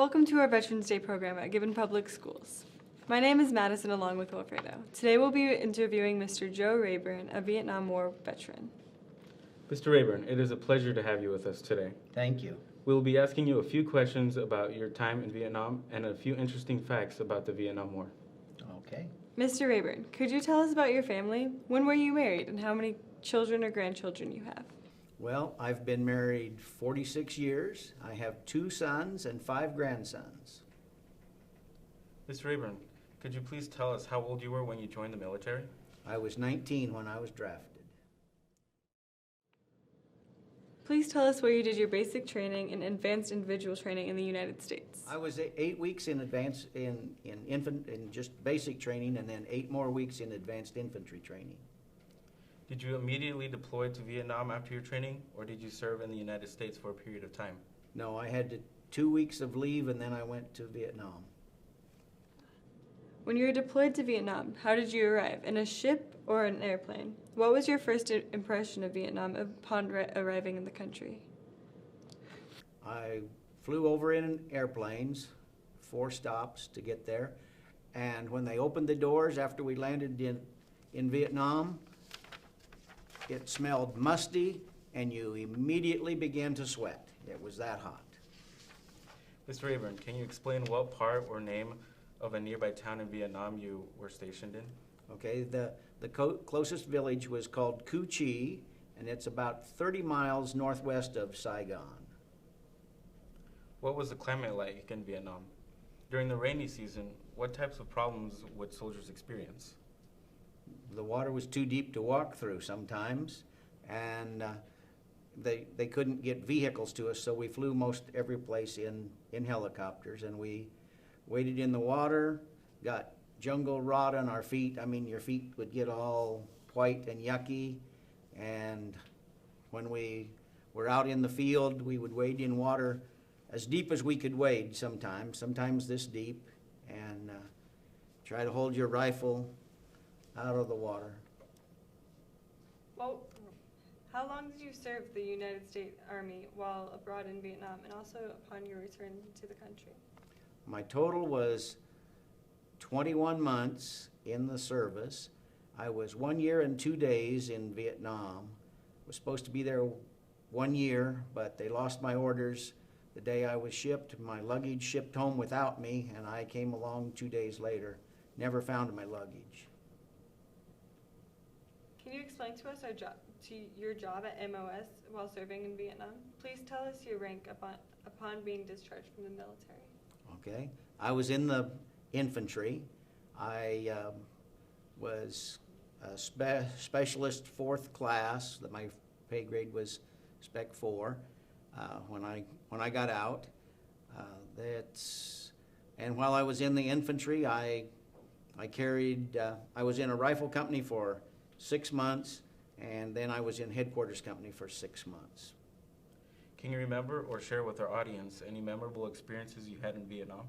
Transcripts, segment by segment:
Welcome to our Veterans Day program at Gibbon Public Schools. My name is Madison along with Wilfredo. Today we'll be interviewing Mr. Joe Rayburn, a Vietnam War veteran. Mr. Rayburn, it is a pleasure to have you with us today. Thank you. We'll be asking you a few questions about your time in Vietnam and a few interesting facts about the Vietnam War. Okay. Mr. Rayburn, could you tell us about your family? When were you married and how many children or grandchildren you have? Well, I've been married 46 years. I have 2 sons and 5 grandsons. Mr. Rayburn, could you please tell us how old you were when you joined the military? I was 19 when I was drafted. Please tell us where you did your basic training and advanced individual training in the United States. I was 8 weeks in advance in just basic training, and then 8 more weeks in advanced infantry training. Did you immediately deploy to Vietnam after your training, or did you serve in the United States for a period of time? No, I had 2 weeks of leave, and then I went to Vietnam. When you were deployed to Vietnam, how did you arrive? In a ship or an airplane? What was your first impression of Vietnam upon arriving in the country? I flew over in airplanes, 4 stops to get there, and when they opened the doors after we landed in Vietnam, it smelled musty, and you immediately began to sweat. It was that hot. Mr. Rayburn, can you explain what part or name of a nearby town in Vietnam you were stationed in? Okay, the closest village was called Cu Chi, and it's about 30 miles northwest of Saigon. What was the climate like in Vietnam? During the rainy season, what types of problems would soldiers experience? The water was too deep to walk through sometimes, and they couldn't get vehicles to us, so we flew most every place in helicopters, and we waded in the water, got jungle rot on our feet. I mean, your feet would get all white and yucky, and when we were out in the field, we would wade in water as deep as we could wade sometimes this deep, and try to hold your rifle out of the water. Well, how long did you serve the United States Army while abroad in Vietnam and also upon your return to the country? My total was 21 months in the service. I was 1 year and 2 days in Vietnam. Was supposed to be there 1 year, but they lost my orders the day I was shipped. My luggage shipped home without me, and I came along 2 days later. Never found my luggage. Can you explain to us your job at MOS while serving in Vietnam? Please tell us your rank upon being discharged from the military. Okay, I was in the infantry. I was a specialist 4th class. That my pay grade was Spec 4 when I got out. And while I was in the infantry, I was in a rifle company for 6 months, and then I was in headquarters company for 6 months. Can you remember or share with our audience any memorable experiences you had in Vietnam?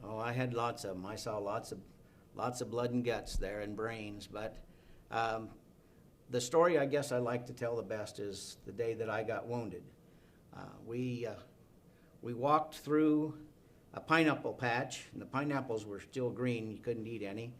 Oh, I had lots of them. I saw lots of blood and guts there and brains, but the story I guess I like to tell the best is the day that I got wounded. We walked through a pineapple patch, and the pineapples were still green. You couldn't eat any.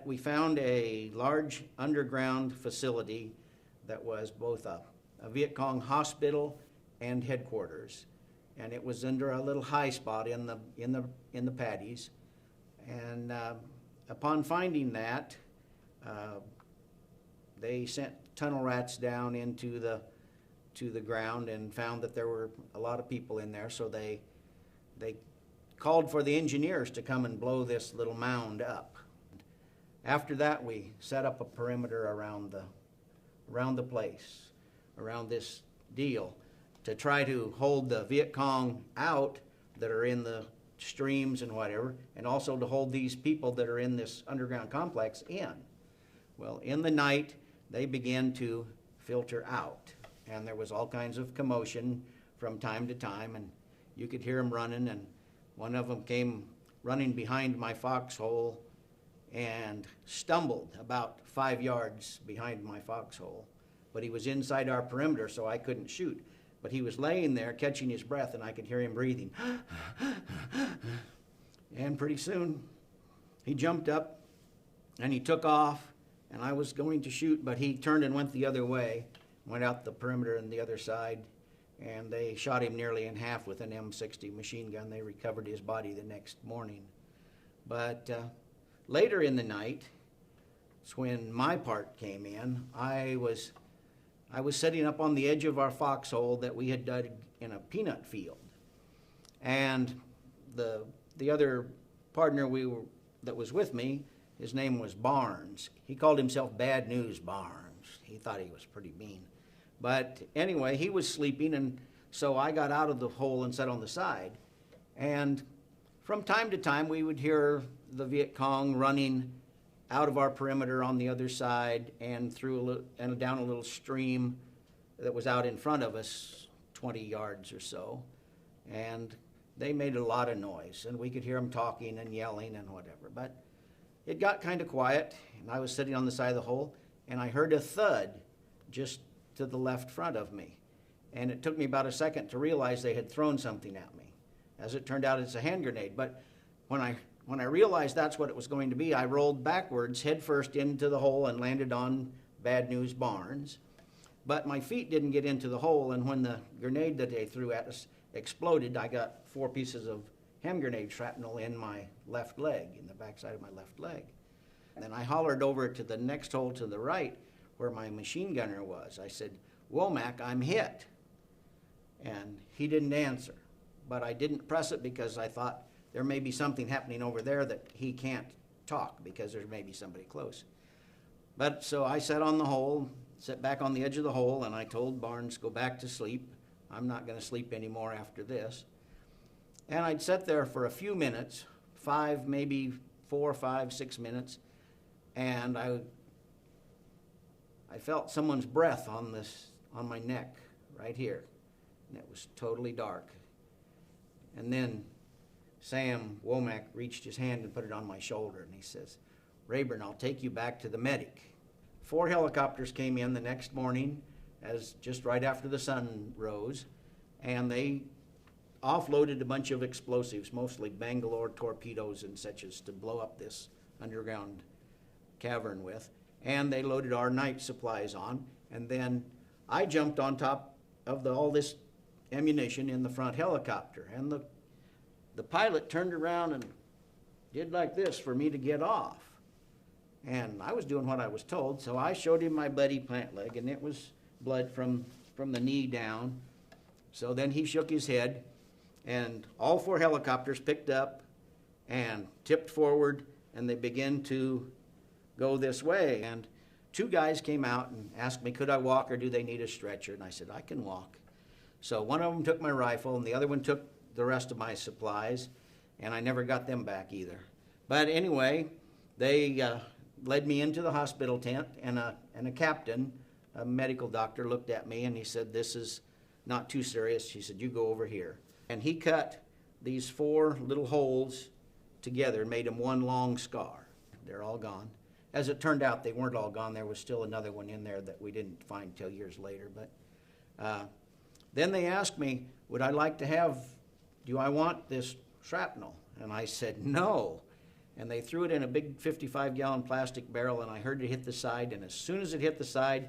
We found a large underground facility that was both a Viet Cong hospital and headquarters, and it was under a little high spot in the paddies. And upon finding that, they sent tunnel rats down into the ground and found that there were a lot of people in there. So they called for the engineers to come and blow this little mound up. After that, we set up a perimeter around the place, around this deal, to try to hold the Viet Cong out that are in the streams and whatever, and also to hold these people that are in this underground complex in. Well, in the night, they began to filter out, and there was all kinds of commotion from time to time, and you could hear them running, and one of them came running behind my foxhole and stumbled about 5 yards behind my foxhole. But he was inside our perimeter, so I couldn't shoot. But he was laying there catching his breath, and I could hear him breathing. And pretty soon he jumped up and he took off, and I was going to shoot, but he turned and went the other way, went out the perimeter and the other side, and they shot him nearly in half with an M60 machine gun. They recovered his body the next morning. But later in the night, it's when my part came in. I was sitting up on the edge of our foxhole that we had dug in a peanut field, and the other partner that was with me, his name was Barnes. He called himself Bad News Barnes. He thought he was pretty mean. But anyway, he was sleeping, and so I got out of the hole and sat on the side. And from time to time, we would hear the Viet Cong running out of our perimeter on the other side and and down a little stream that was out in front of us, 20 yards or so. And they made a lot of noise, and we could hear them talking and yelling and whatever. But it got kind of quiet, and I was sitting on the side of the hole, and I heard a thud just to the left front of me. And it took me about a second to realize they had thrown something at me. As it turned out, it's a hand grenade. But when I realized that's what it was going to be, I rolled backwards, head first into the hole, and landed on Bad News Barnes. But my feet didn't get into the hole, and when the grenade that they threw at us exploded, I got 4 pieces of hand grenade shrapnel in my left leg, in the backside of my left leg. And then I hollered over to the next hole to the right where my machine gunner was. I said, "Womack, I'm hit." And he didn't answer. But I didn't press it because I thought there may be something happening over there that he can't talk because there may be somebody close. But so I sat on the hole, sat back on the edge of the hole, and I told Barnes, "Go back to sleep. I'm not going to sleep anymore after this." And I'd sat there for a few minutes, 5, maybe 4, 5, 6 minutes, and I felt someone's breath on my neck right here, and it was totally dark. And then Sam Womack reached his hand and put it on my shoulder, and he says, "Rayburn, I'll take you back to the medic." 4 helicopters came in the next morning, as just right after the sun rose, and they offloaded a bunch of explosives, mostly Bangalore torpedoes and such as, to blow up this underground cavern with. And they loaded our night supplies on, and then I jumped on top of all this ammunition in the front helicopter, and the pilot turned around and did like this for me to get off. And I was doing what I was told, so I showed him my bloody plant leg, and it was blood from the knee down. So then he shook his head, and all 4 helicopters picked up and tipped forward, and they began to go this way. And 2 guys came out and asked me, could I walk or do they need a stretcher? And I said, I can walk. So one of them took my rifle, and the other one took the rest of my supplies, and I never got them back either. But anyway, they led me into the hospital tent, and a captain, a medical doctor, looked at me, and he said, "This is not too serious." He said, "You go over here." And he cut these 4 little holes together and made them one long scar. They're all gone. As it turned out, they weren't all gone. There was still another one in there that we didn't find till years later. But then they asked me, do I want this shrapnel? And I said, no. And they threw it in a big 55-gallon plastic barrel, and I heard it hit the side. And as soon as it hit the side,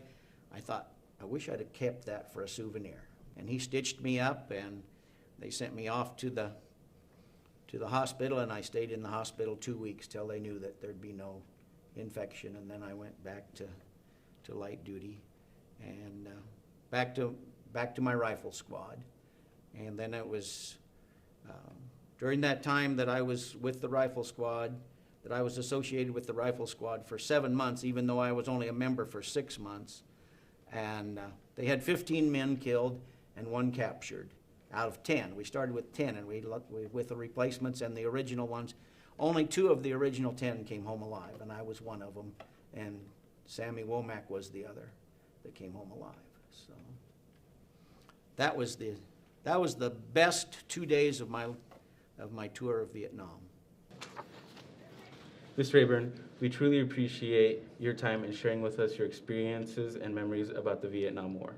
I thought, I wish I'd have kept that for a souvenir. And he stitched me up, and they sent me off to the hospital, and I stayed in the hospital 2 weeks till they knew that there'd be no infection. And then I went back to light duty, and back to my rifle squad. And then it was during that time that I was with the rifle squad, that I was associated with the rifle squad for 7 months, even though I was only a member for 6 months. And they had 15 men killed and 1 captured out of 10. We started with 10, and with the replacements and the original ones, only 2 of the original 10 came home alive, and I was one of them, and Sammy Womack was the other that came home alive. So that was the best 2 days of my tour of Vietnam. Ms. Rayburn, we truly appreciate your time and sharing with us your experiences and memories about the Vietnam War.